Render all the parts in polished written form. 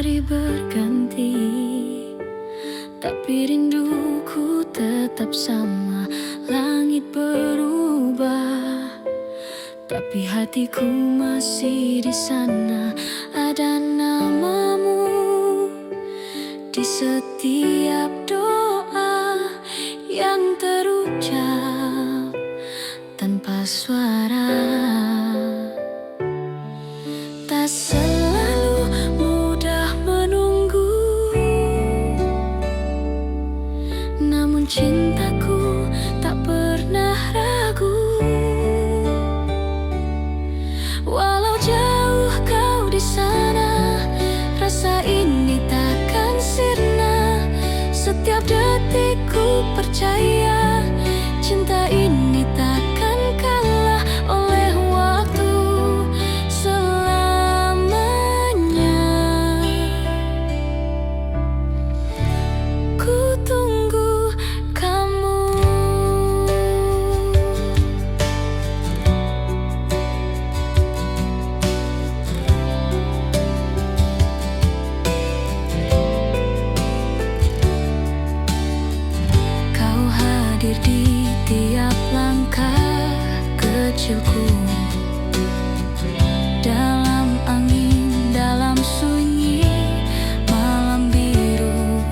Hari berganti, tapi rinduku tetap sama. Langit berubah, tapi hatiku masih di sana. Ada namamu di setiap doa yang terucap tanpa suara. Tak selalu mudah menunggu, namun cintaku tak pernah ragu. Walau jauh kau di sana, rasa ini takkan sirna. Setiap detikku percaya, cinta ini takkan kalah oleh waktu selamanya. Ku tunggu kamu. Kau hadir di tiap langkah kecilku, dalam angin, dalam sunyi malam biru.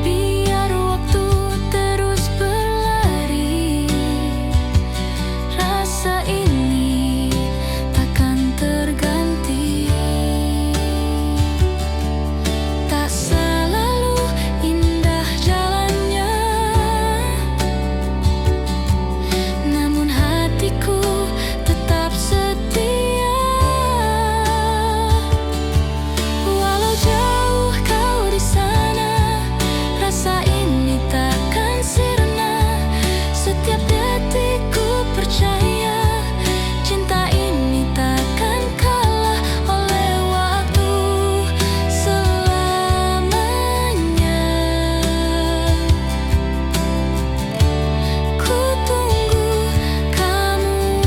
Biar waktu terus berlari, rasa ini takkan terganti. Tak selalu indah jalannya, namun hatiku tetap setia. Walau jauh kau di sana, rasa ini takkan sirna. Setiap detikku percaya, cinta ini takkan kalah oleh waktu selamanya. Ku tunggu kamu.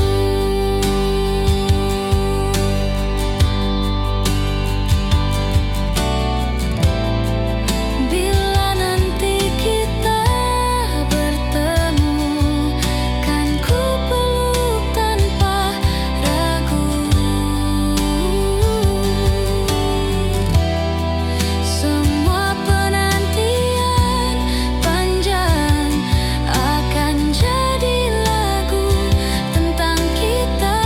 Bila nanti kita bertemu, kan ku peluk tanpa ragu. Semua penantian panjang akan jadi lagu tentang kita.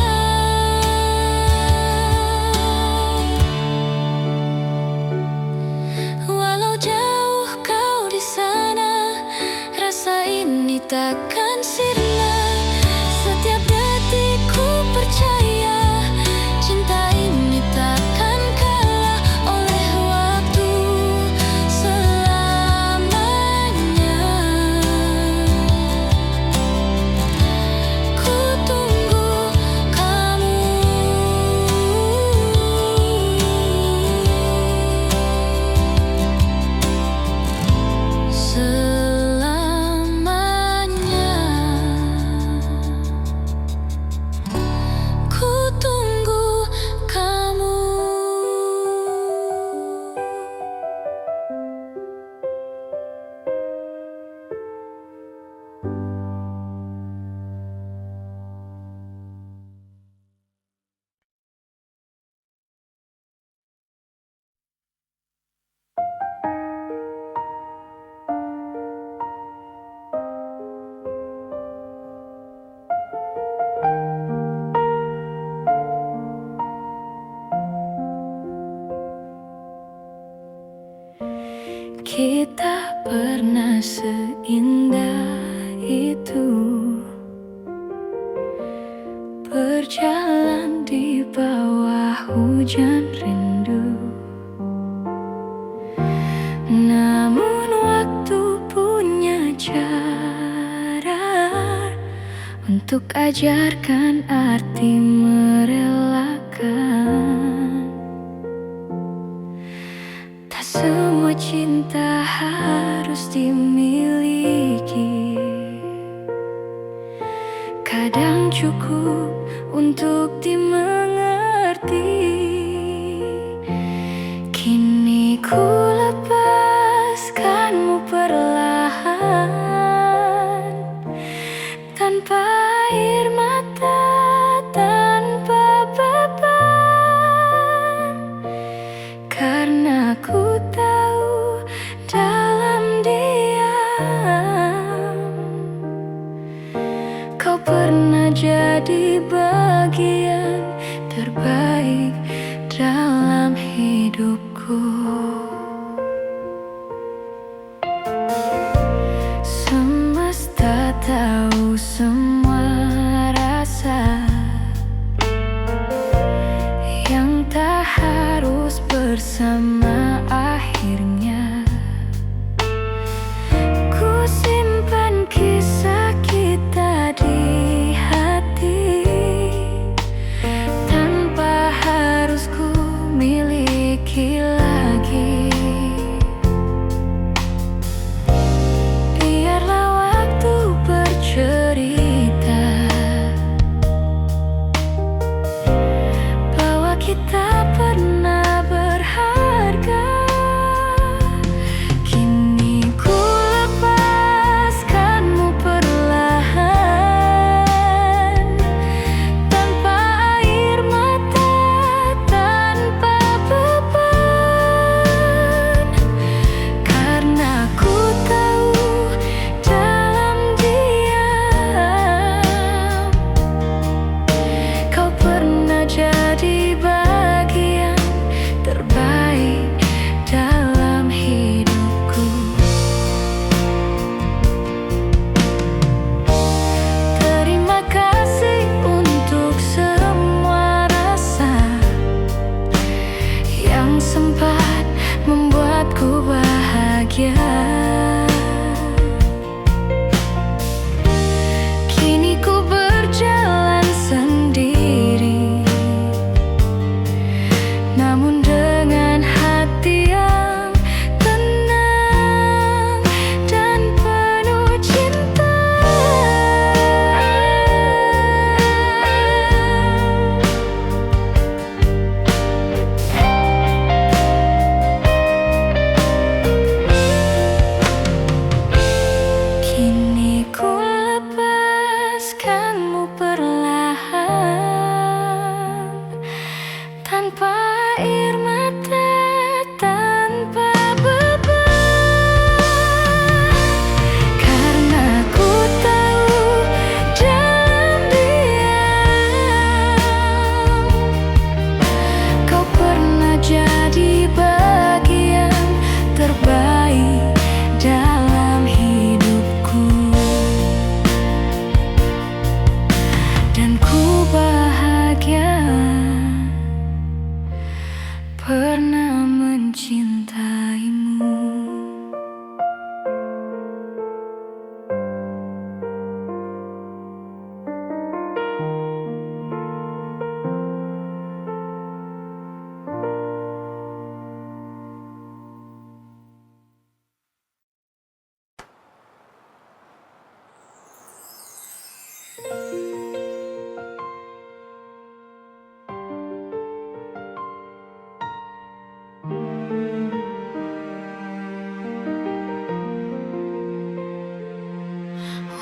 Walau jauh kau di sana, rasa ini takkan sirna. Setiap detikku percaya, cinta ini takkan kalah oleh waktu selamanya. Ku tunggu kamu. Selamanya. Ku tunggu kamu. Kita pernah seindah itu, berjalan di bawah hujan rindu. Namun waktu punya cara untuk ajarkan arti merelakan. Tak semua cinta harus dimiliki, kadang cukup untuk dimengerti. ku lepaskanmu perlahan, tanpa air mata, tanpa beban. Karena ku tahu dalam diam kau pernah jadi bagian terbaik dalam hidupku. Semesta tahu semua rasa yang tak harus bersama akhirnya. Ku simpan kisah kita di hati, tanpa harus ku miliki lagi. Biarlah waktu bercerita bahwa kita pernah berharga. Kini ku lepaskanmu perlahan, tanpa air mata, tanpa beban. Karena ku tahu dalam diam kau pernah jadi bagian terbaik dalam hidupku. Terima kasih untuk semua rasa yang sempat membuatku bahagia. Kini ku berjalan sendiri, namun dengan hati yang tenang dan penuh cinta. Kini ku lepaskanmu perlahan, tanpa air mata, tanpa beban. Karena ku tahu dalam diam kau pernah jadi bagian terbaik dalam hidupku. Dan ku bahagia pernah mencintaimu.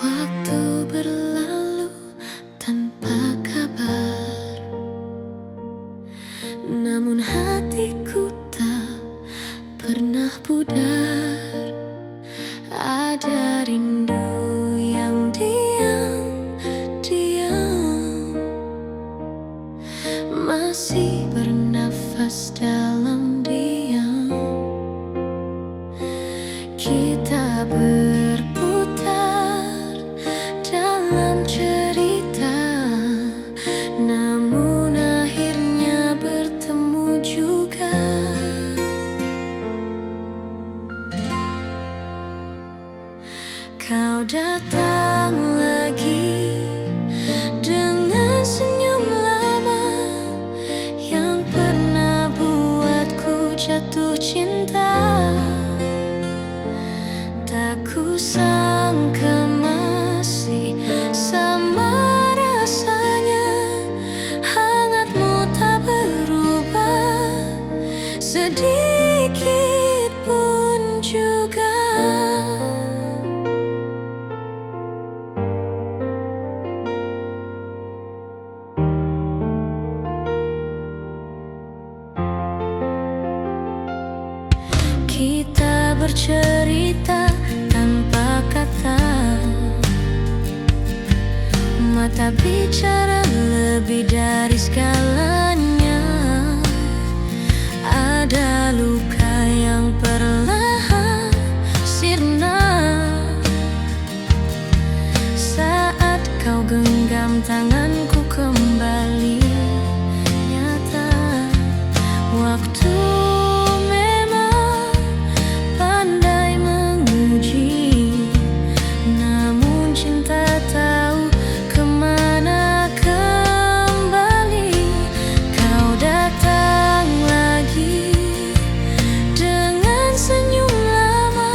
Waktu berlalu tanpa kabar, namun hatiku tak pernah pudar. Ada rindu yang diam-diam masih bernafas dalam diam. Kita berputar dalam cerita, namun akhirnya bertemu juga. Kau datang lagi dengan senyum lama yang pernah buatku jatuh cinta. Tak kusangka masih sama rasanya, hangatmu tak berubah sedikit. kita bercerita tanpa kata. Mata bicara lebih dari segalanya. Ada luka yang perlahan sirna saat kau genggam tanganku kembali nyata. Waktu memang pandai menguji, namun cinta tahu kemana kembali. Kau datang lagi dengan senyum lama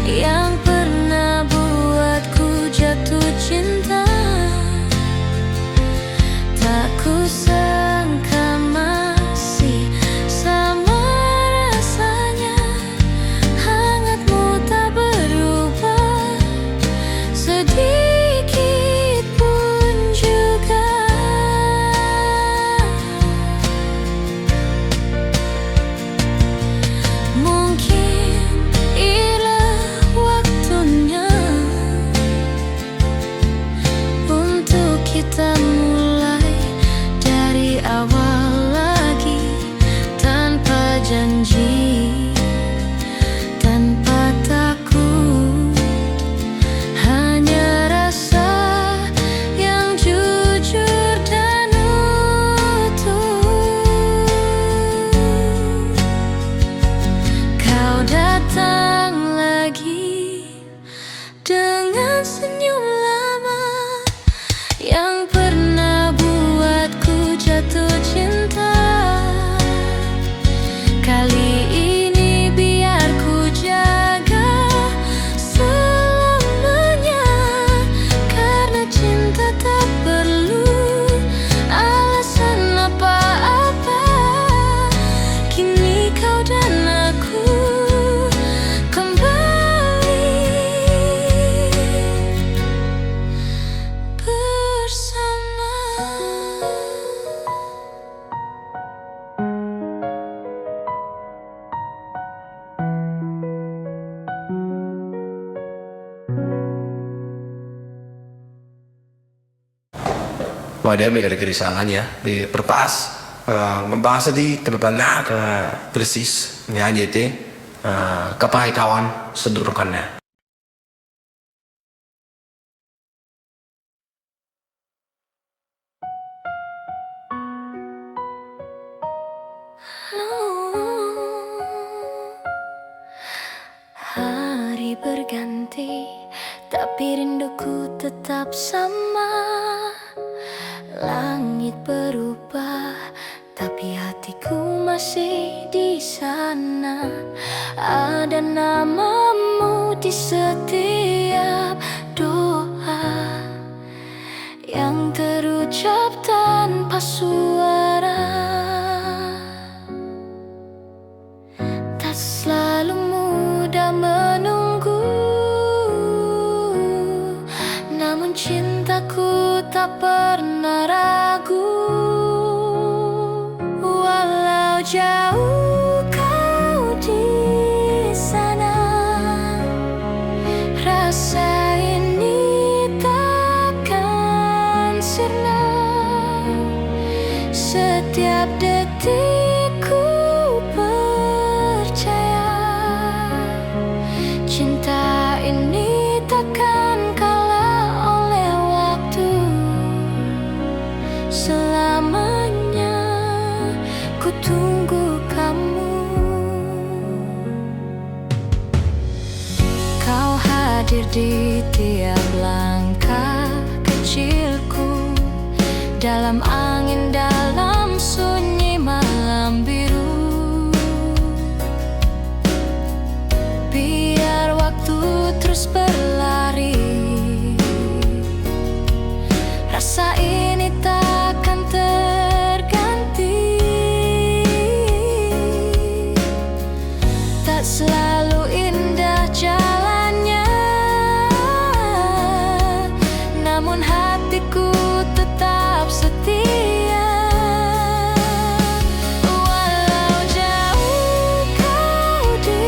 yang pernah buatku jatuh cinta. Tak kusangka masih sama rasanya, hangatmu tak berubah sedikit pun juga. Mungkin inilah waktunya untuk kita mulai dari awal lagi, tanpa janji, tanpa takut, hanya rasa yang jujur dan utuh. Kau datang lagi dengan senyum lama yang pernah buatku jatuh cinta. Kali ini biar ku jaga selamanya, karena cinta tak perlu alasan apa-apa. Kini kau dan aku kembali bersama. Wah, dia ada kerisangan ya di perpas membahas di terbalik ke persis nyanyi itu kepahitawan sedurkannya. Hari berganti, tapi rinduku tetap sama. Langit berubah, tapi hatiku masih di sana. Ada namamu di setiap doa yang terucap tanpa suara. Tak selalu mudah menunggu, namun cintaku tak pernah ragu. Walau jauh kau di sana, rasa ini takkan sirna. Setiap detikku percaya, cinta ini takkan kalah oleh waktu. Selamanya ku tunggu kamu. Kau hadir di tiap langkah kecilku, dalam angin, dalam sunyi malam biru. Biar waktu terus berlari, rasa ini takkan terganti. Tak selalu indah jalannya, namun hatiku tetap setia. Walau jauh kau di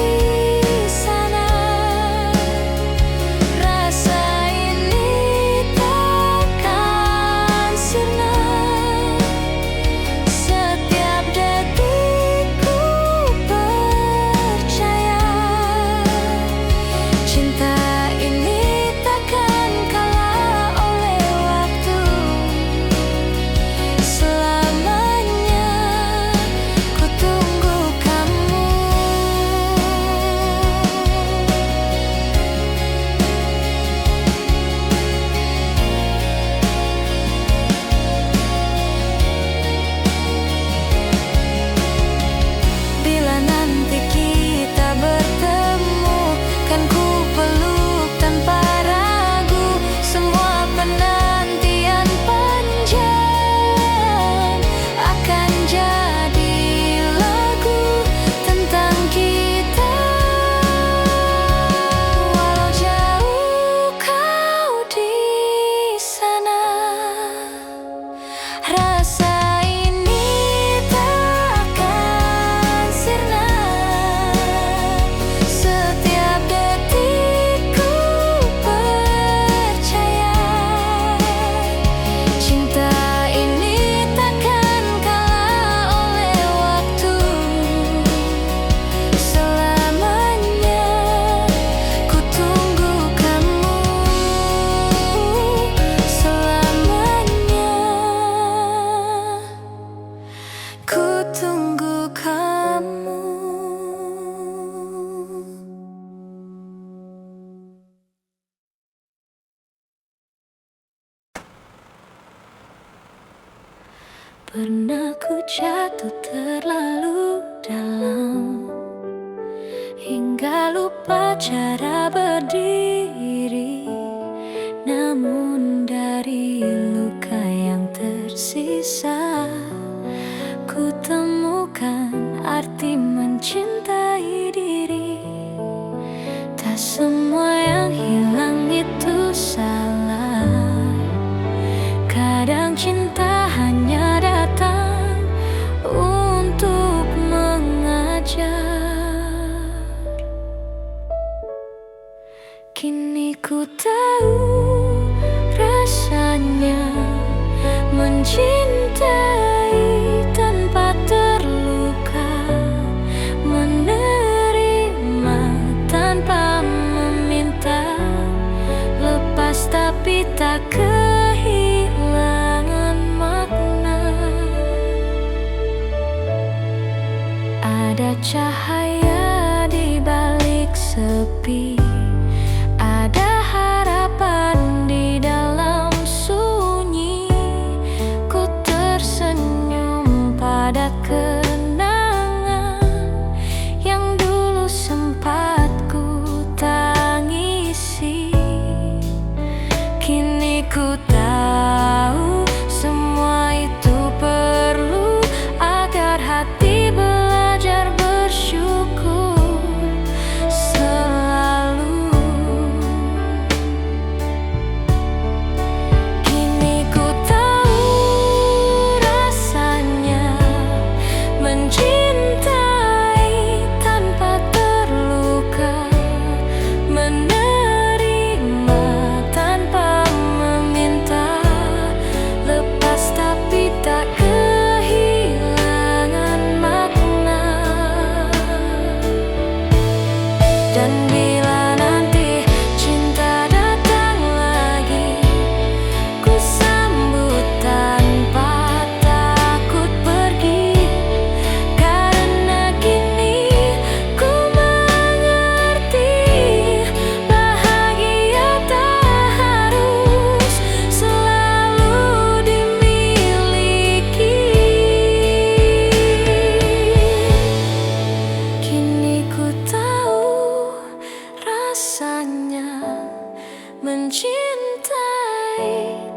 itu terlalu dalam, hingga lupa cara berdiri. Namun dari luka yang tersisa, ku temukan arti mencintai diri. Tak semua yang hilang itu salah. Kadang cinta hanya datang untuk mengajar. Kini ku tahu rasanya mencintai tanpa terluka, menerima tanpa meminta, lepas tapi tak kehilangan makna. Ada cahaya di balik sepi, ada harapan di dalam sunyi. Ku tersenyum pada kenangan yang dulu sempat ku tangisi. Kini ku tahu semua itu perlu agar hati belajar bersyukur selalu. Kini ku tahu rasanya mencintai tanpa terluka, menerima tanpa meminta, lepas tapi tak kehilangan makna. Dan bila nanti cinta datang lagi, ku sambut tanpa takut pergi. Karena kini ku mengerti, bahagia tak harus selalu dimiliki. Kini ku tahu rasanya mencintai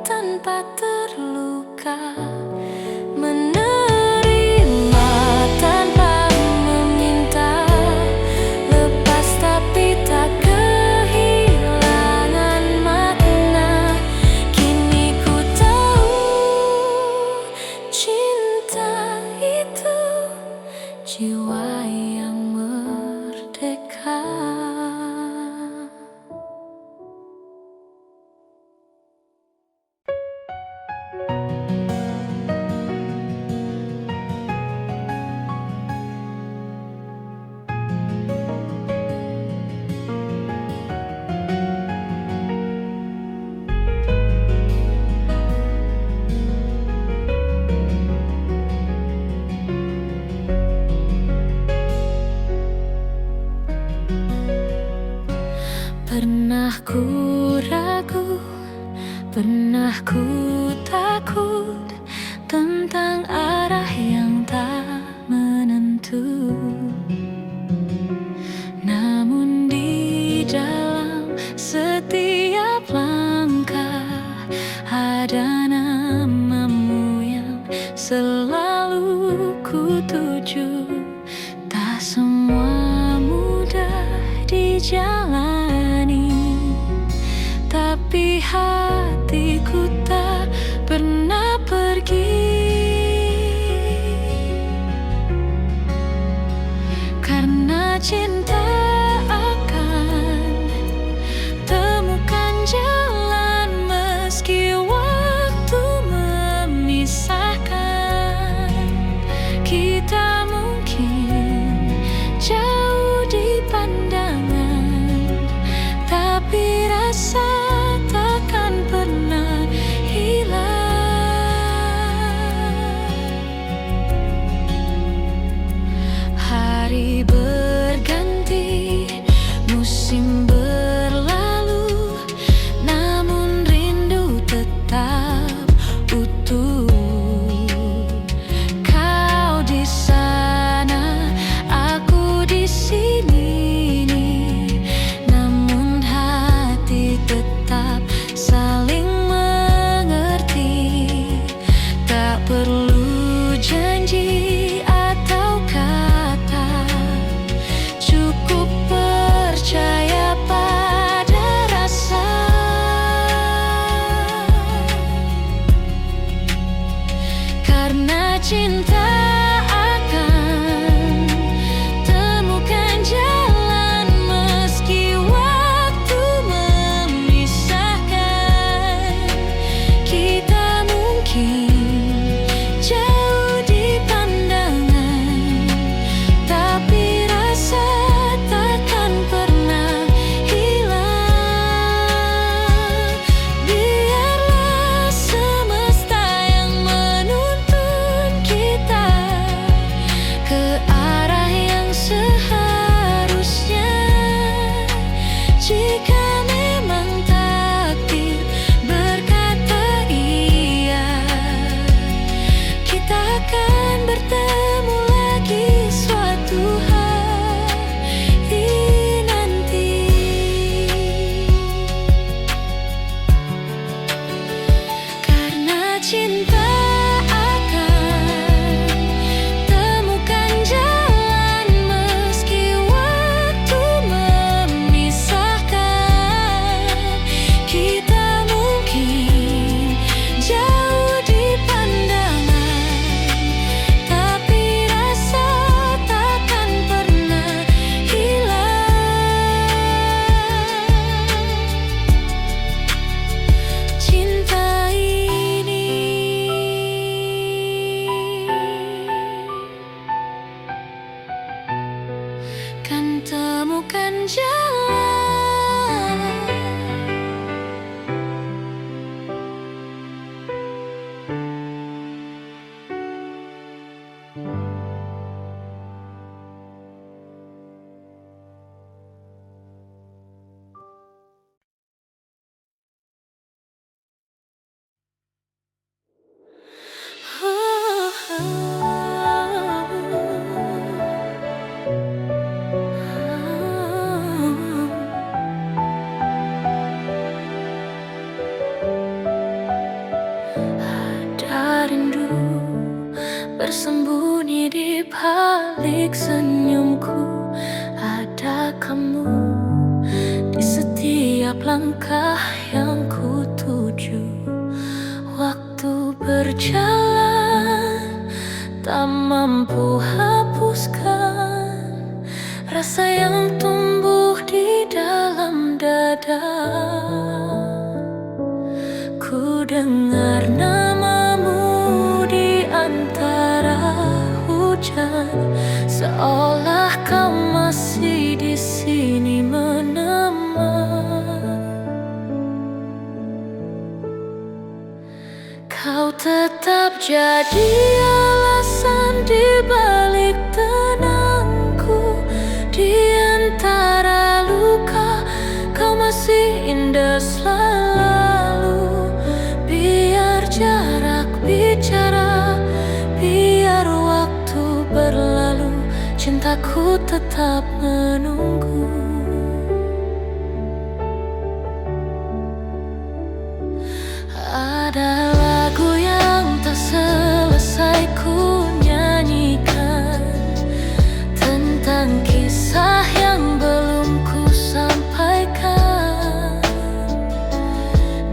tanpa terluka, menerima tanpa meminta, lepas tapi tak kehilangan makna. Kini ku tahu cinta itu jiwa yang merdeka. Pernah ku ragu, pernah ku takut tentang arah yang tak menentu. Namun di dalam setiap langkah ada namamu yang selalu ku tuju. Tak semua mudah dijalani, tapi hatiku tak pernah pergi. Karena cinta akan temukan jalan meski waktu memisahkan. Kita mungkin jauh di pandangan, tapi rasa takkan pernah hilang. Hari berganti, tunjukkan jalan. Ada rindu bersembunyi di balik senyumku. Ada kamu di setiap langkah yang ku tuju. Waktu berjalan tak mampu hapuskan rasa yang tumbuh di dalam dada. Ku dengar namamu di antara hujan, seolah kau masih di sini menempel. Kau tetap jadi alasan di balik tenangku. Di antara luka, kau masih indah selalu. Biar jarak bicara, biar waktu berlalu, cintaku tetap menunggu. Ada lagu yang tak selesai ku nyanyikan, tentang kisah yang belum ku sampaikan.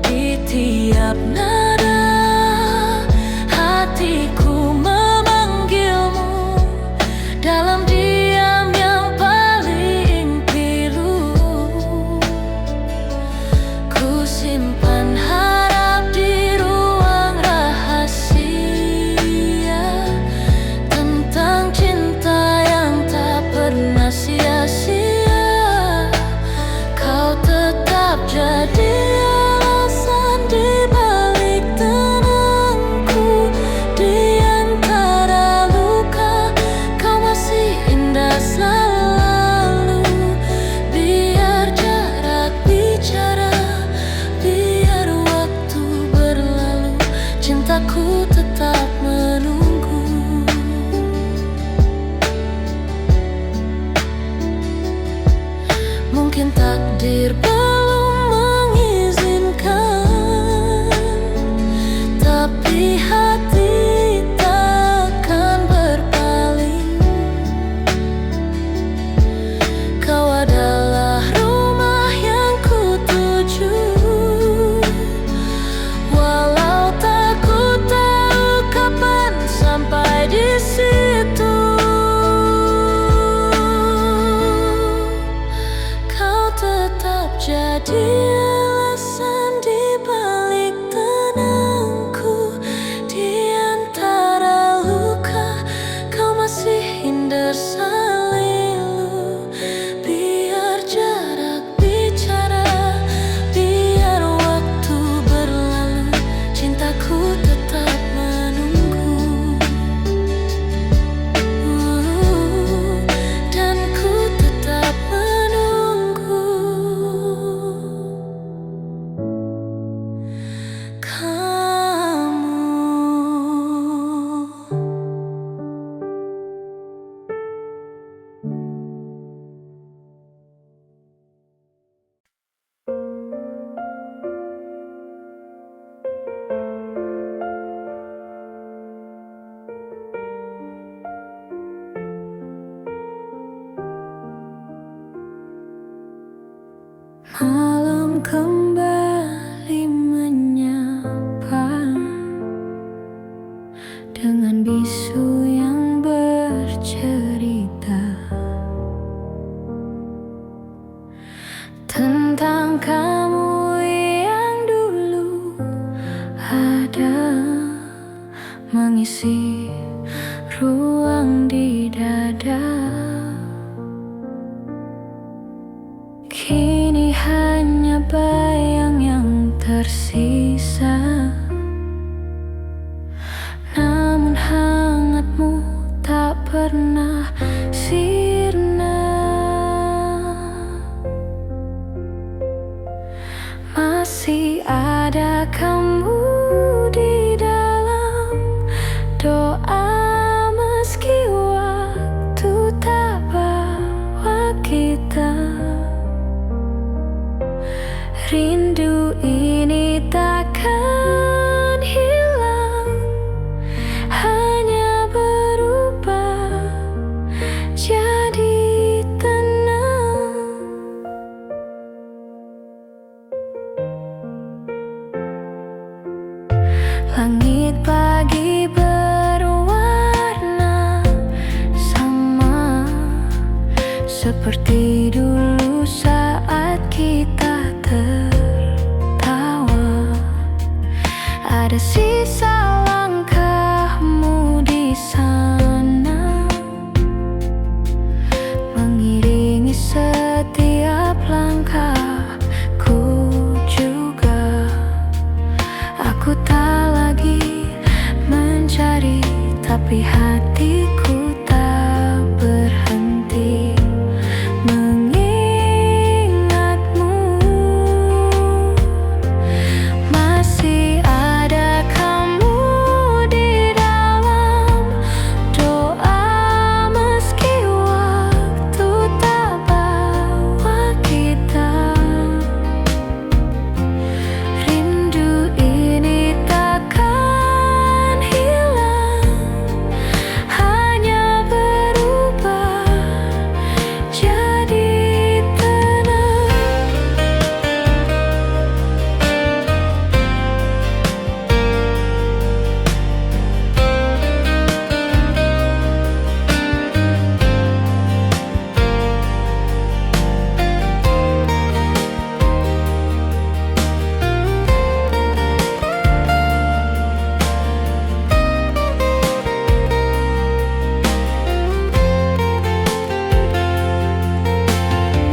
Di tiap nada hatiku memanggilmu, dalam diam yang paling pilu. Ku simpan harap di ruang rahasia, tentang cinta yang tak pernah sia-sia. Kau tetap jadi alasan di balik tenangku. Di antara luka, kau masih indah selalu. Biar jarak bicara, biar waktu berlalu, cintaku tetap menunggu. Mungkin takdir belum mengizinkan, tapi hati takkan berpaling. Kau adalah rumah yang ku tuju, walau tak ku tahu kapan sampai di situ. Kau tetap jadi alasan di balik tenangku. Di antara luka, kau masih indah selalu. Biar jarak bicara, biar waktu berlalu, cintaku tetap menunggu. Dan ku tetap menunggu kamu. Malam kembali menyapa, dengan bisu yang bercerita tentang kamu yang dulu ada, mengisi ruang di dada. bayang yang tersisa. Namun hangatmu tak pernah sirna. Masih ada kamu di dalam doa, meski waktu tak bawa kita. Rindu ini takkan hilang, hanya berubah jadi tenang. Langit pagi berwarna sama, seperti dulu saat kita tertawa. Ada sisa langkahmu di sana, mengiringi setiap langkahku juga. Aku tak lagi mencari, tapi hatiku tak berhenti mengingatmu. Masih ada kamu di dalam doa, meski waktu tak bawa kita. Rindu ini takkan hilang, hanya berubah jadi tenang.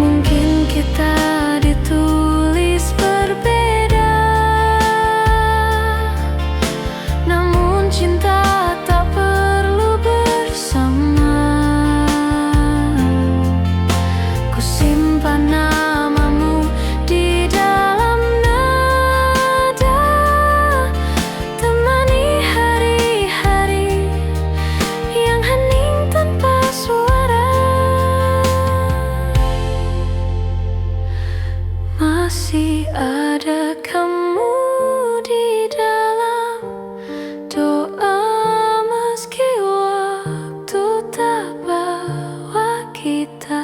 Mungkin kita ditulis berbeda, namun cinta tak perlu bersama. Ku simpan namamu di dalam nada, temani hari-hari yang hening tanpa suara. Masih ada kamu di dalam doa, meski waktu tak bawa kita.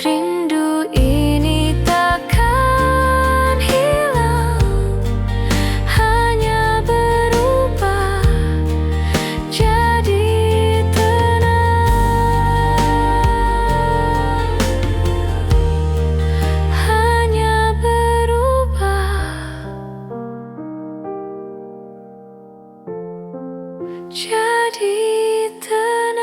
Rindu ini takkan hilang, hanya berubah jadi tenang. Hanya berubah jadi tenang.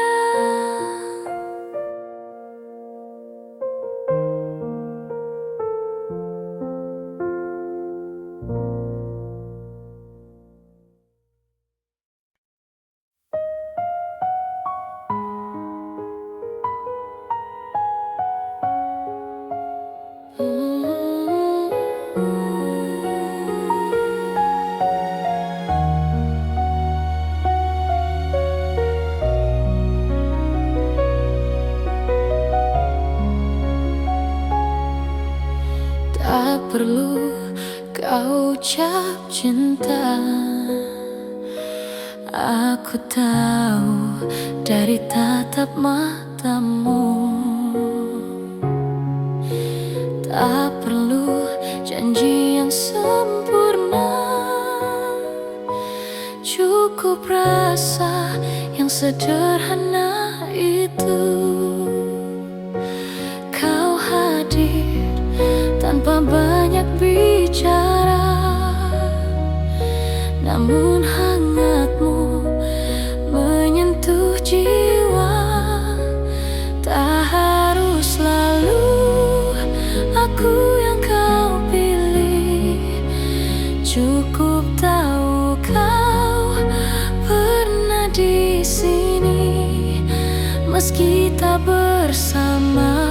Tak perlu kau ucap cinta, aku tahu dari tatap matamu. Tak perlu janji yang sempurna, cukup rasa yang sederhana itu. Kau hadir tanpa banyak bicara, namun hangatmu menyentuh jiwa. Tak harus selalu kita bersama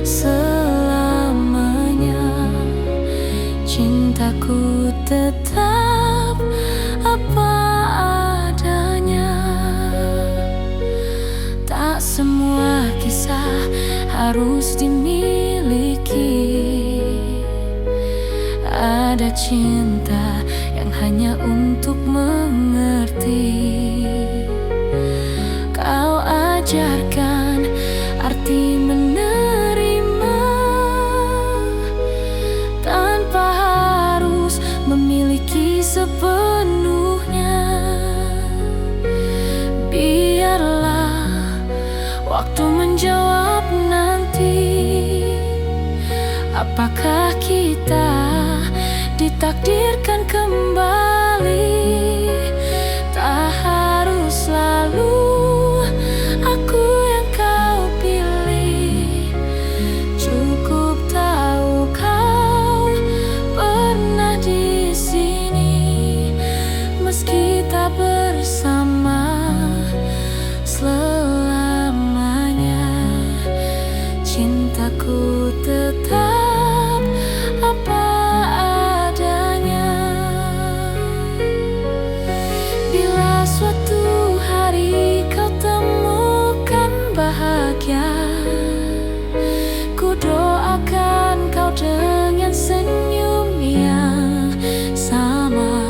selamanya. Cintaku tetap apa adanya. Tak semua kisah harus dimiliki. Ada cinta yang hanya untuk mengerti. Kau ajarkan arti menerima tanpa harus memiliki sepenuhnya. Biarlah waktu menjawab nanti, apakah kita ditakdirkan kembali. Tak harus selalu aku yang kau pilih. Cukup tahu kau pernah di sini, meski tak bersama selamanya. Cintaku tetap apa adanya. Bila suatu hari kau temukan bahagia, ku doakan kau dengan senyum yang sama.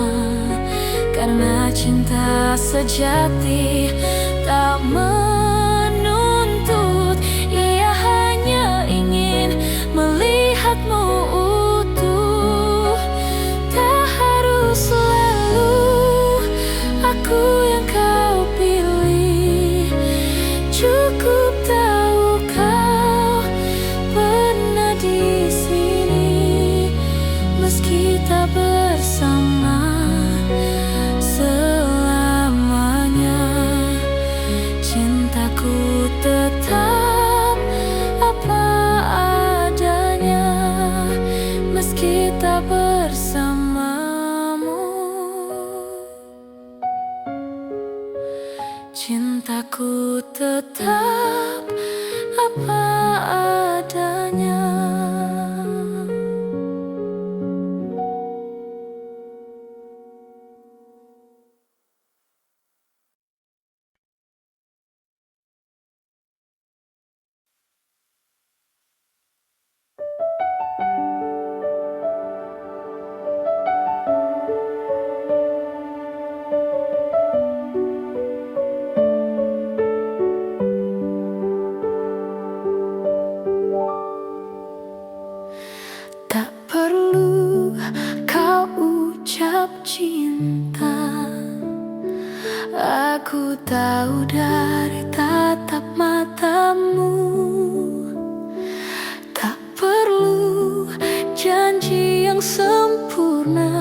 Karena cinta sejati tak menuntut, ia hanya ingin melihatmu utuh. Tak harus selalu aku yang kau pilih. Cukup tahu kau pernah di sini, meski tak bersama selamanya. Cintaku tetap apa adanya, meski tak bersamamu. Cintaku tetap apa adanya. Tak perlu kau ucap cinta, aku tahu dari tatap matamu. Tak perlu janji yang sempurna,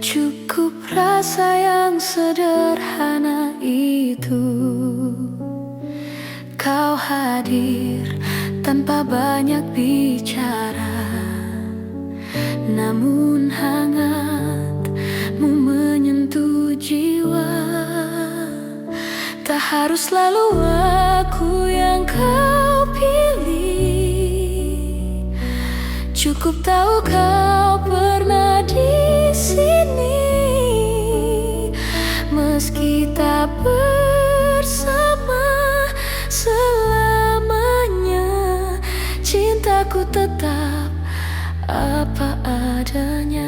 cukup rasa yang sederhana itu. Kau hadir tanpa banyak bicara, namun hangatmu menyentuh jiwa. Tak harus selalu aku yang kau pilih. Cukup tahu kau pernah di sini, meski tak bersama selamanya. Cintaku tetap apa adanya.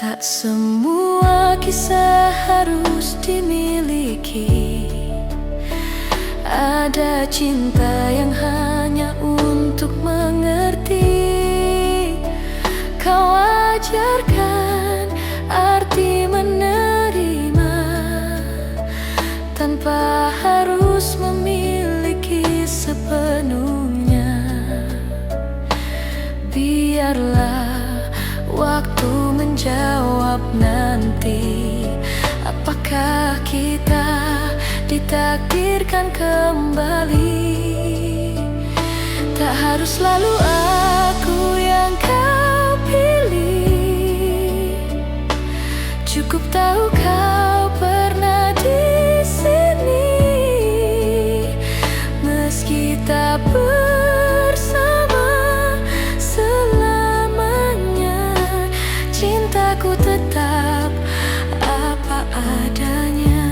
Tak semua kisah harus dimiliki. Ada cinta yang hanya untuk mengerti. Kau ajarkan arti menerima tanpa harus memiliki sepenuhnya. Biarlah waktu menjawab nanti, apakah kita ditakdirkan kembali. Tak harus selalu aku yang kau pilih. Cukup tahu kau pernah di sini, meski tak bersama selamanya. Cintaku tetap apa adanya.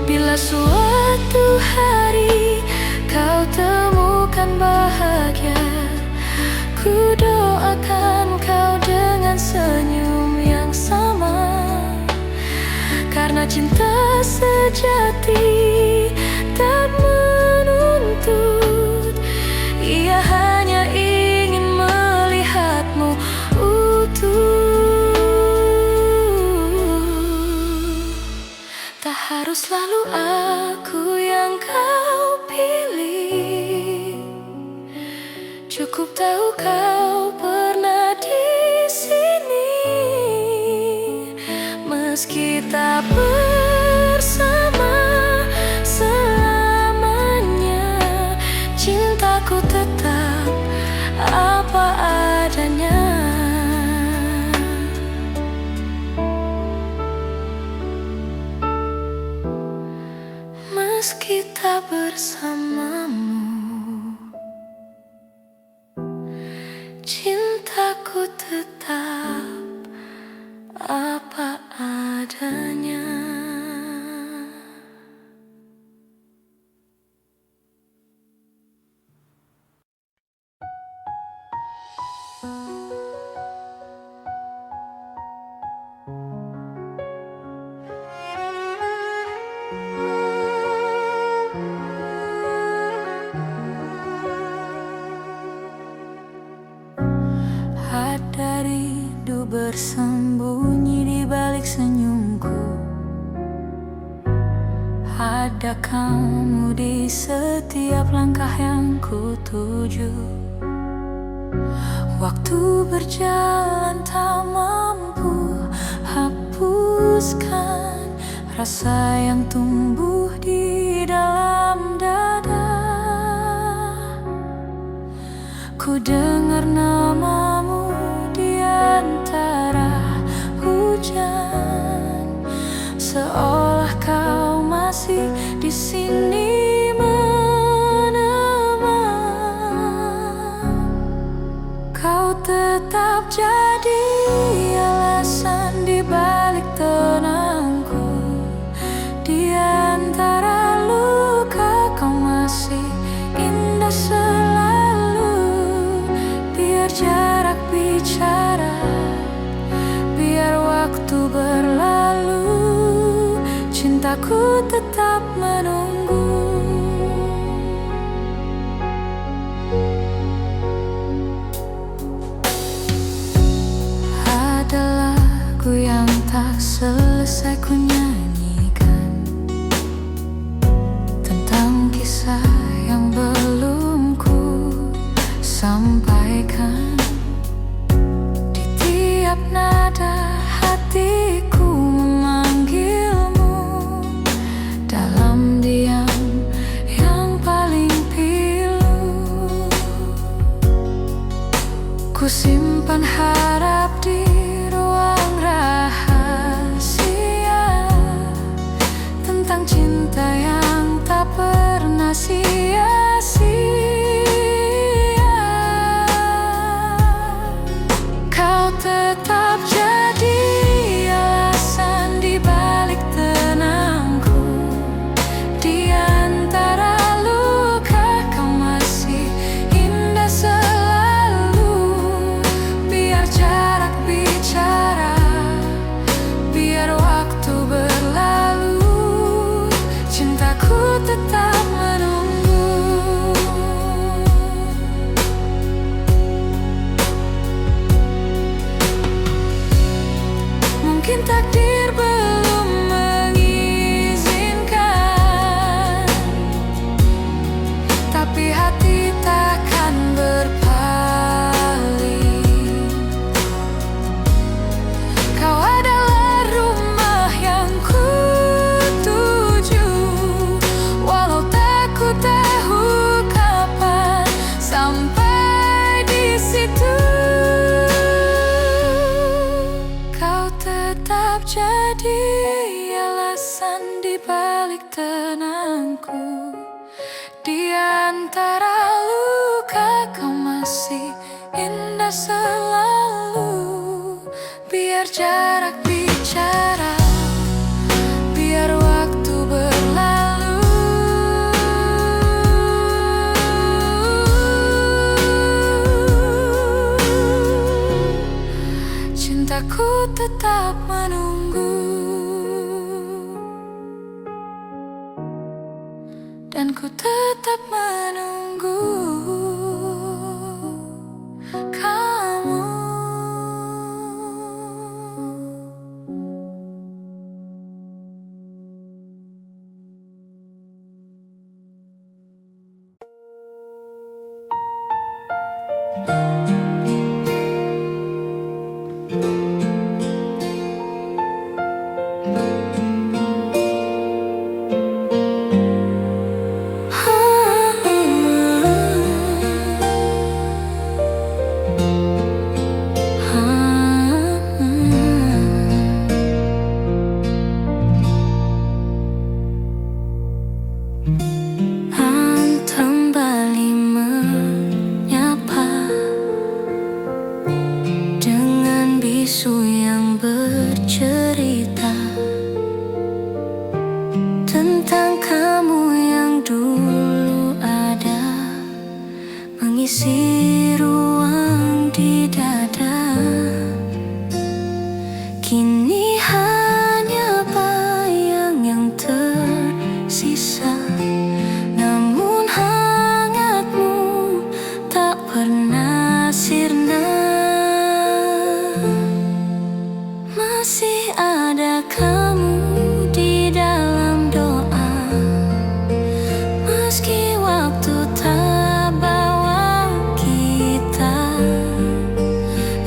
Bila suatu hari kau temukan bahagia, ku doakan kau dengan senyum yang sama. Karena cinta sejati tak menuntut, ia hanya ingin melihatmu utuh. Tak harus selalu aku yang kau pilih, cukup tahu kau pernah di sini, meski tak bersama selamanya. Cintaku tetap apa adanya. Meski tak bersamamu, cintaku tetap apa adanya. Ada rindu bersembunyi di balik senyumku. Ada kamu di setiap langkah yang ku tuju. Waktu berjalan tak mampu hapuskan rasa yang tumbuh di dalam dada. Ku dengar namamu di antara hujan, seolah kau masih di sini menemani. Kau tetap jadi alasan di balik tenangku. Di antara luka kau masih indah selalu. Biar jarak bicara, biar waktu berlalu, cintaku tetap menunggu. Ada lagu yang tak selesai ku nyanyikan, tentang kisah yang belum ku sampaikan. Di tiap nada hatiku memanggilmu, dalam diam yang paling pilu. Ku simpan harap di ruang rahasia, tentang cinta yang tak pernah sia-sia. Kau tetap jadi alasan di balik tenangku. Di antara luka kau masih indah selalu. Biar jarak di situ. Kau tetap jadi alasan di balik tenangku. Di antara luka kau masih indah selalu. Biar jarak bicara, biar waktu berlalu. Cintaku tetap menunggu, dan ku tetap menunggu kamu. Kembali menyapa dengan bisu yang bercerita tentang kamu yang dulu ada, mengisi ruang di dada. Kini hanya bayang yang tersisa, namun hangatmu tak pernah sirna. Masih ada kamu di dalam doa, meski waktu tak bawa kita.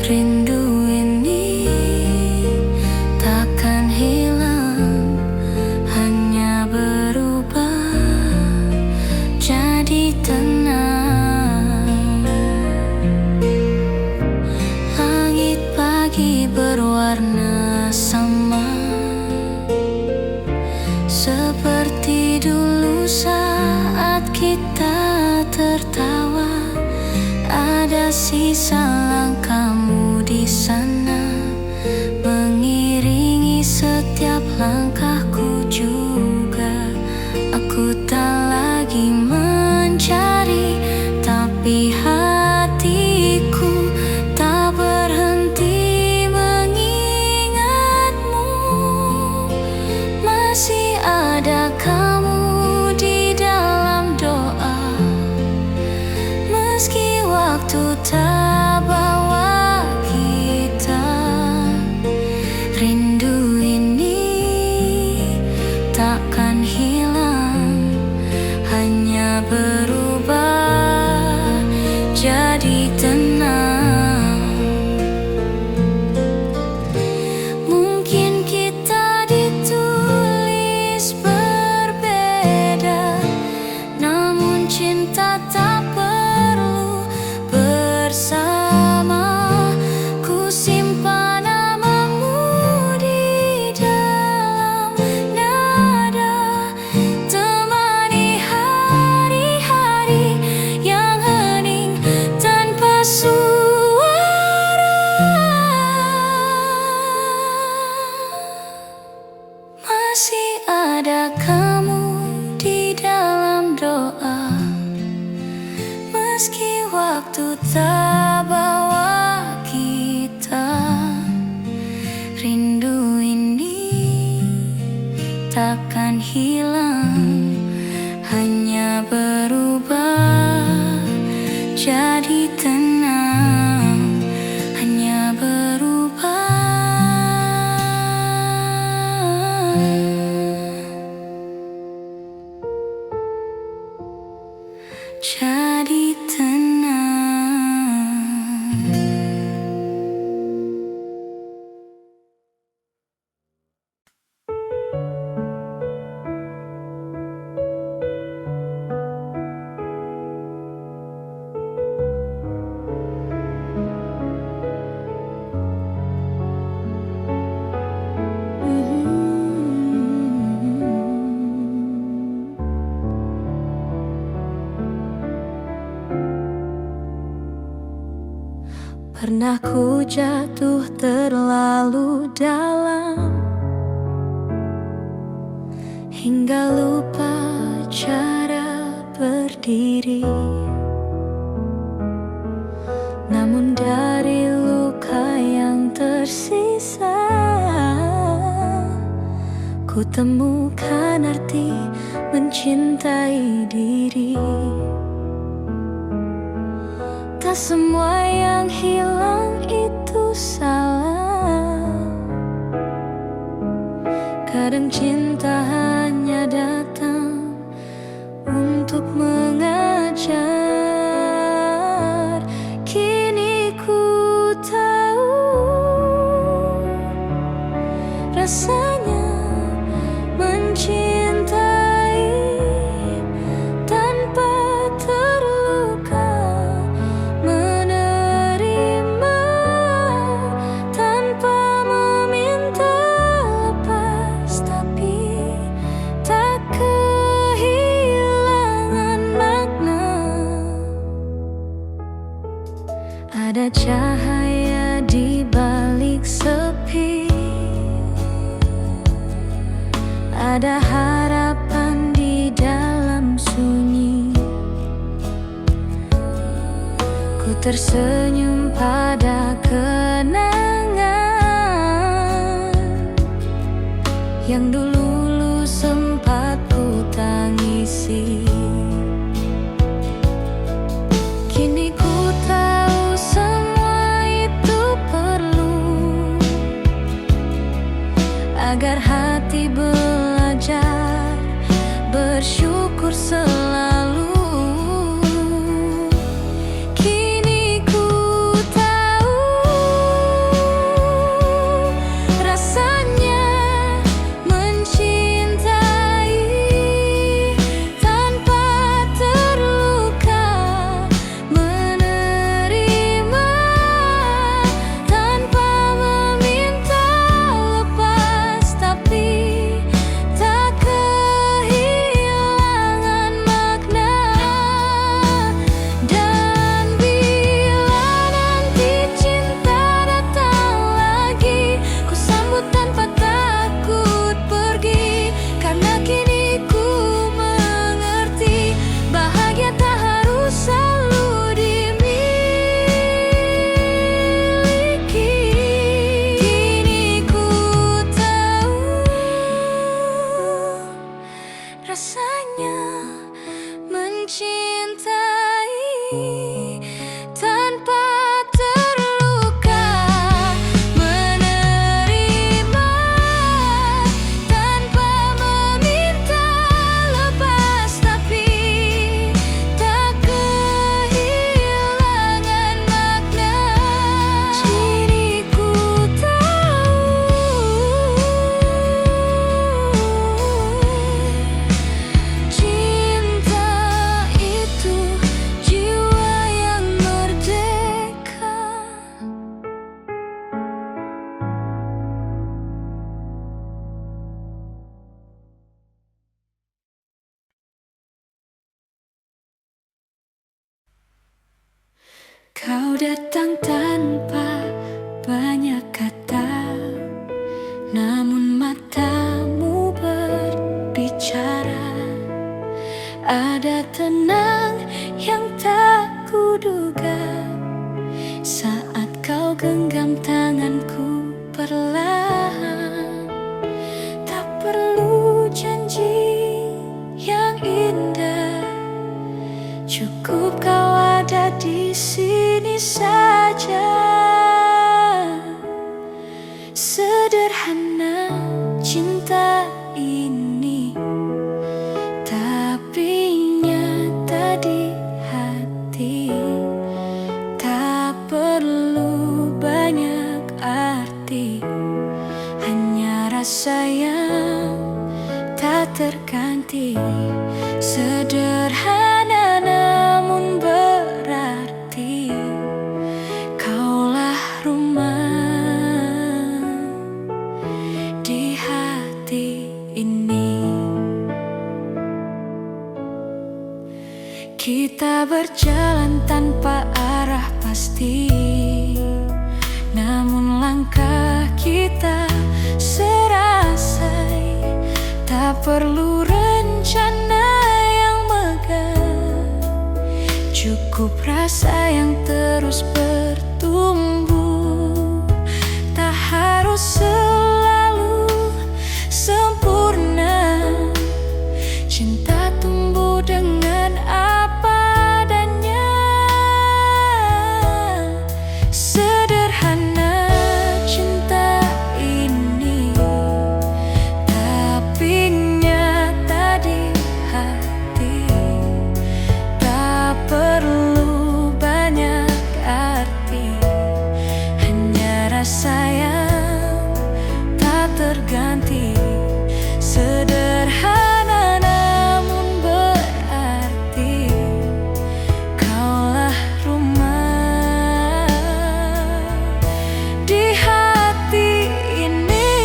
Rindu ini takkan hilang, hanya berubah jadi tenang. Langit pagi berwarna sama, seperti dulu saat kita tertawa. Ada sisa langkahmu di sana, mengiringi setiap langkahku juga. Aku tak lagi mencari, tapi hatiku tak berhenti mengingatmu. Masih ada kamu di dalam doa, meski waktu tak bawa kita. Rindu ini takkan hilang, hanya berubah jadi tenang. Mungkin kita ditulis berbeda, namun cinta tak perlu bersama. Ku simpan namamu di dalam nada, temani hari-hari yang hening tanpa suara. Masih ada kamu di dalam doa, meski waktu tak bawa kita. Rindu ini takkan hilang, hanya berubah jadi tenang. Hanya berubah jadi tenang. Pernah ku jatuh terlalu dalam hingga lupa cara berdiri. Namun dari luka yang tersisa, ku temukan arti mencintai diri. Tak semua yang hilang itu salah. Kadang cinta hanya datang untuk mengajar. Kini ku tahu rasanya mencintai tanpa terluka, menerima tanpa meminta lepas, tapi tak kehilangan makna. Ada cahaya di balik sepi, ada harapan di dalam sunyi. Ku tersenyum pada kenangan yang dulu sempat ku tangisi. Kini ku tahu semua itu perlu agar hati belajar bersyukur selalu. Kini ku tahu rasanya mencintai tanpa terluka, menerima tanpa meminta lepas, tapi tak kehilangan makna. Dan bila nanti cinta datang lagi, ku sambut tanpa takut pergi. Karena kini ku mengerti bahagia tak harus selalu dimiliki. Kini ku tahu rasanya mencintai tanpa terluka, menerima tanpa meminta lepas, tapi tak kehilangan makna. Kini ku tahu cinta itu jiwa yang merdeka. Kau datang tanpa banyak kata, namun matamu berbicara. Ada tenang yang tak kuduga saat kau genggam tanganku perlahan. Tak perlu janji yang indah, cukup kau ada di sini saja. Sederhana cinta ini, tapi nyata di hati. Tak perlu banyak arti, hanya rasa yang tak terganti. Sederhana namun berarti, kaulah rumah di hati ini. Kita berjalan tanpa arah pasti, kita serasai, tak perlu rencana yang megah, cukup rasa yang terus bertumbuh. Tak harus selalu sempurna, cinta tumbuh dengan apa adanya. Sederhana cinta ini, tapi nyata di hati. Tak perlu banyak arti, hanya rasa yang tak terganti. Sederhana namun berarti, kaulah rumah di hati ini.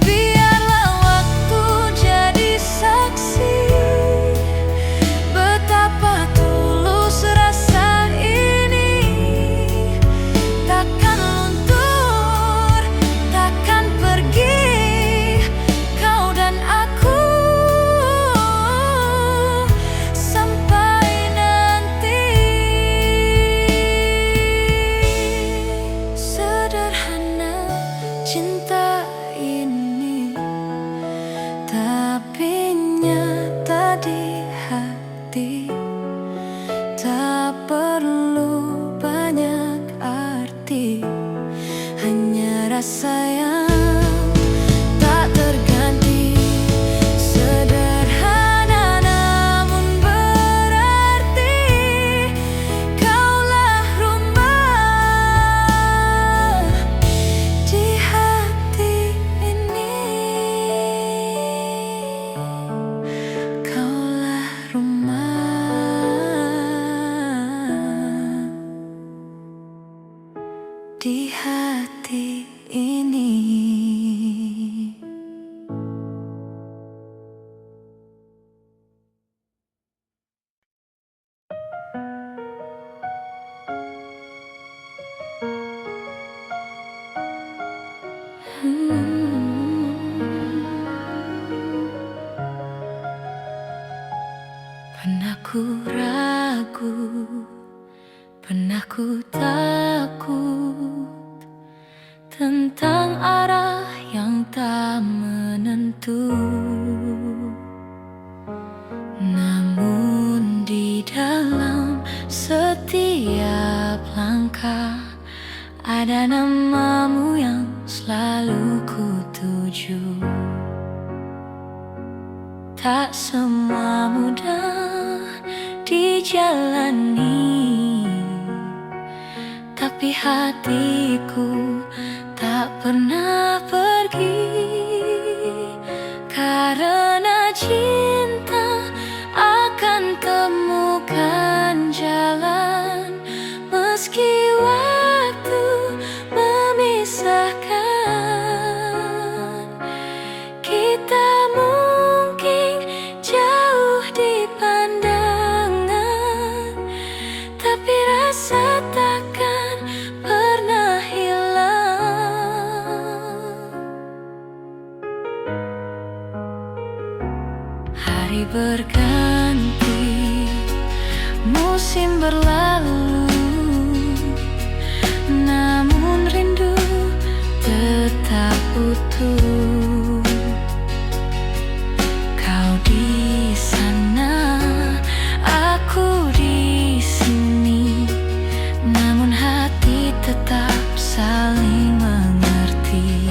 Biarlah waktu jadi saksi betapa tulus rasa ini. Takkan luntur, takkan pergi, kau dan aku, sampai nanti. Sederhana cinta ini, tapi nyata di hati. Tak perlu banyak arti, hanya rasa yang tak terganti. Sederhana namun berarti, kaulah rumah di hati ini. Kaulah rumah di hati ini. Pernah ku ragu, pernah ku takut tentang arah yang tak menentu. Namun di dalam setiap langkah ada namamu yang selalu ku tuju. Tak semua mudah dijalani, tapi hatiku tak pernah pergi. Karena cinta akan temukan jalan, meski waktu memisahkan. Kita mungkin jauh di pandangan, tapi rasa takkan pernah hilang. Hari berganti, musim berlalu, namun rindu tetap utuh. Kau di sana, aku di sini, namun hati tetap saling mengerti.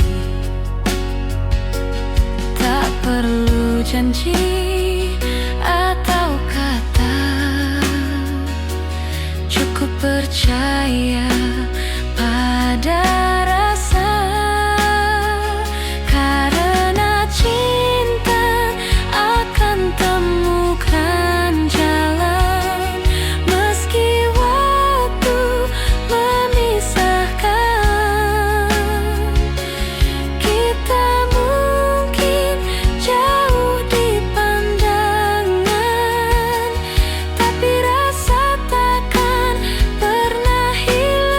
Tak perlu janji atau kata, cukup percaya pada rasa. Karena cinta akan temukan jalan, meski waktu memisahkan. Kita mungkin jauh di pandangan, tapi rasa takkan pernah hilang.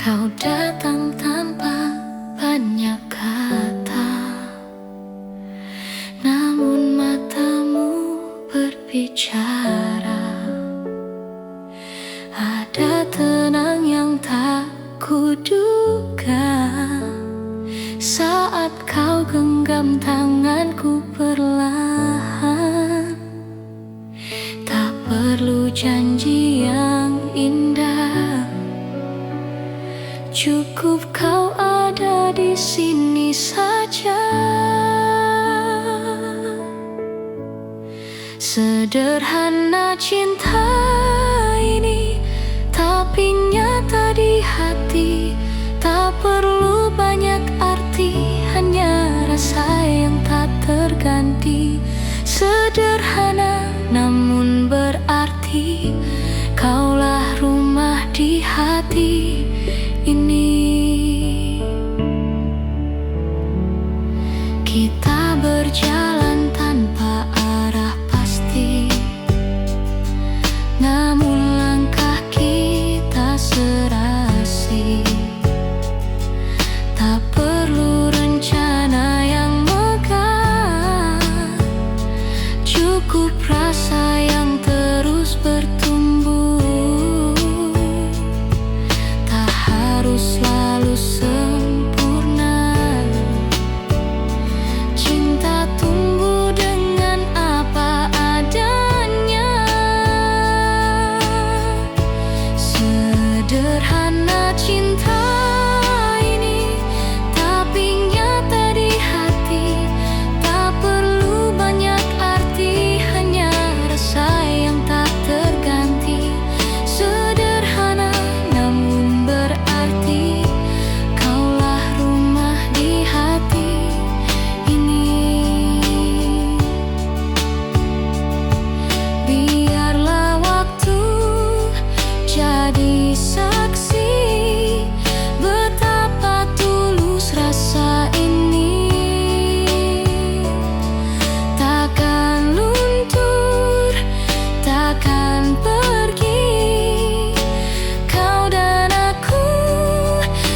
Kau datang tanpa banyak kata, namun matamu berbicara. Ada tenang yang tak kuduga saat kau genggam tanganku perlahan. Tak perlu janji yang indah, cukup kau ada di sini saja. Sederhana cinta ini, tapi nyata di hati. Tak perlu banyak arti, hanya rasa yang tak terganti. Sederhana namun berarti, kaulah rumah di hati ini. Kita berjalan tanpa arah pasti, namun langkah kita serasi. Tak perlu rencana yang megah, cukup rasa yang terus bertumbuh. Tak harus selalu sempurna, cinta tumbuh dengan apa adanya. Sederhana cinta ini, tapi nyata di hati. Tak perlu banyak arti, hanya rasa yang tak terganti. Sederhana namun berarti, kaulah rumah di hati ini. Biarlah waktu jadi saksi betapa tulus rasa ini. Takkan luntur, takkan pergi, kau dan aku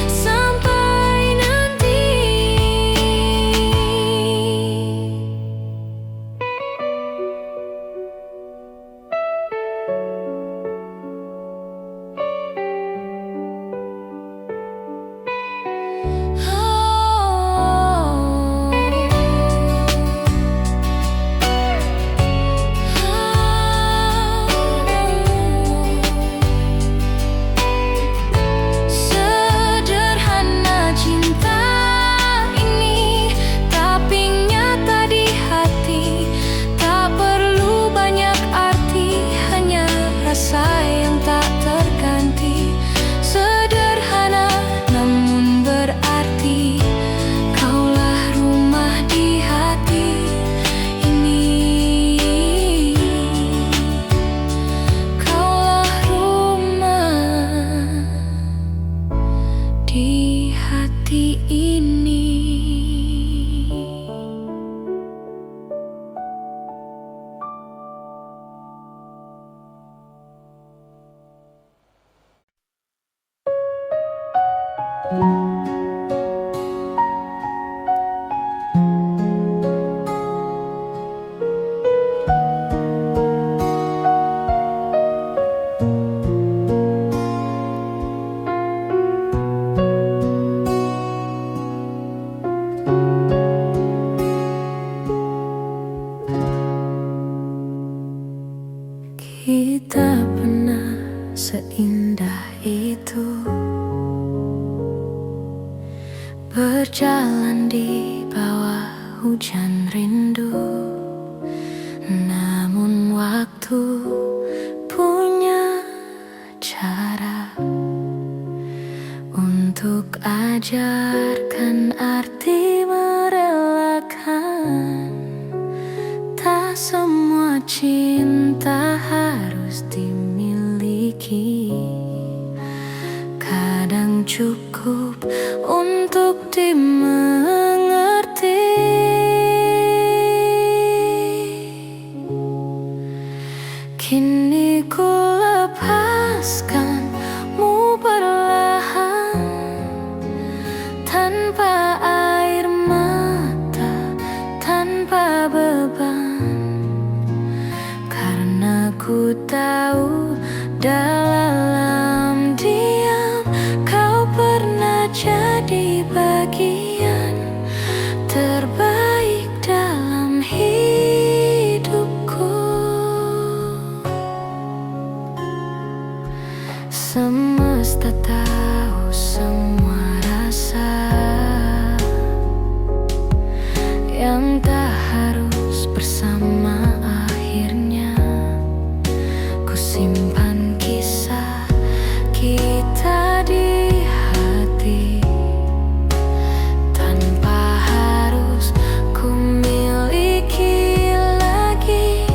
sampai nanti. Sederhana cinta ini, tapi nyata di hati. Tak perlu banyak arti, hanya rasa yang tak terganti. Sederhana namun berarti, kaulah rumah di hati ini. Kaulah rumah di hati ini. Kita pernah seindah itu, berjalan di bawah hujan rindu. Namun waktu punya cara untuk ajarkan arti merelakan. Tak semua cinta harus dimiliki, kadang cukup untuk dimengerti. Kini ku lepaskanmu perlahan, ku tahu dalam diam kau pernah jadi bagian terbaik dalam hidupku. Semesta tahu semua rasa yang tak harus bersama akhirnya. Ku simpan kisah kita di hati tanpa harus ku miliki lagi.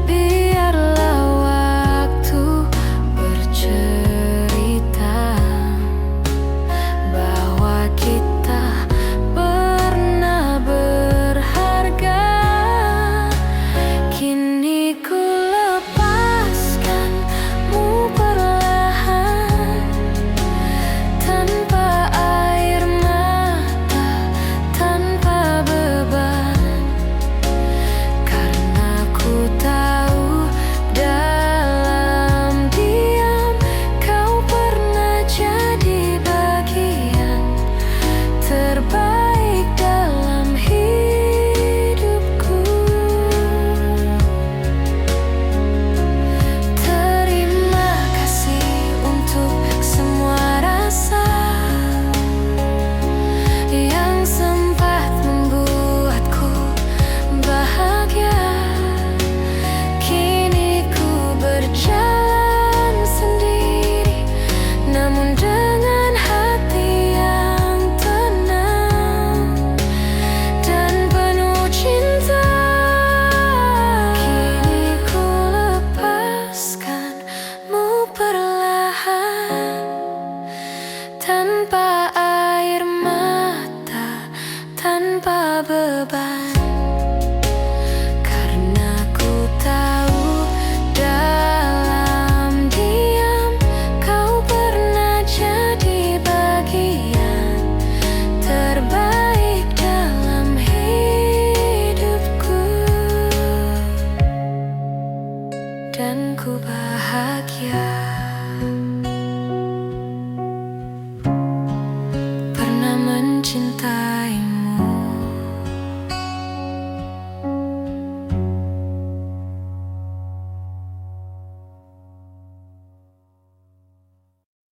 Biarlah waktu bercerita bahwa kita pernah berharga. Kini ku lepaskanmu perlahan tanpa air mata, tanpa beban, karena ku tahu dalam diam kau pernah jadi bagian terbaik dalam hidupku. Terima kasih untuk semua rasa yang sempat membuatku bahagia. Kini ku berjalan sendiri, namun dengan hati yang tenang dan penuh cinta. Kini ku lepaskanmu perlahan tanpa air mata, tanpa beban, karena ku tahu dalam diam kau pernah jadi bagian terbaik dalam hidupku. Dan ku bahagia.